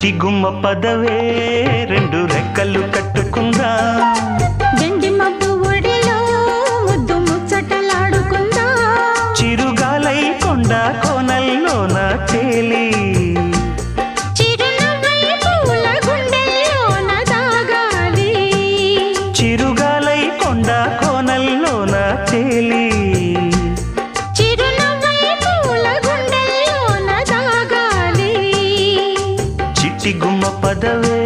చిగుమ్మ పదవే రెండు రెక్కలు కట్టుకుందా వెండి మబ్బు ఒడిలో ముద్దు ముచ్చటలాడుకుందా చిరుగాలై కొండ కోనల్లోన తేలి చిరునవ్వై పూల గుండెల్లోన దాగాలి చిరుగాలై కొండ కోనల్లోన తేలి చిరునవ్వై పూల గుండెల్లోన దాగాలి చిట్టి గుమ్మ పదవే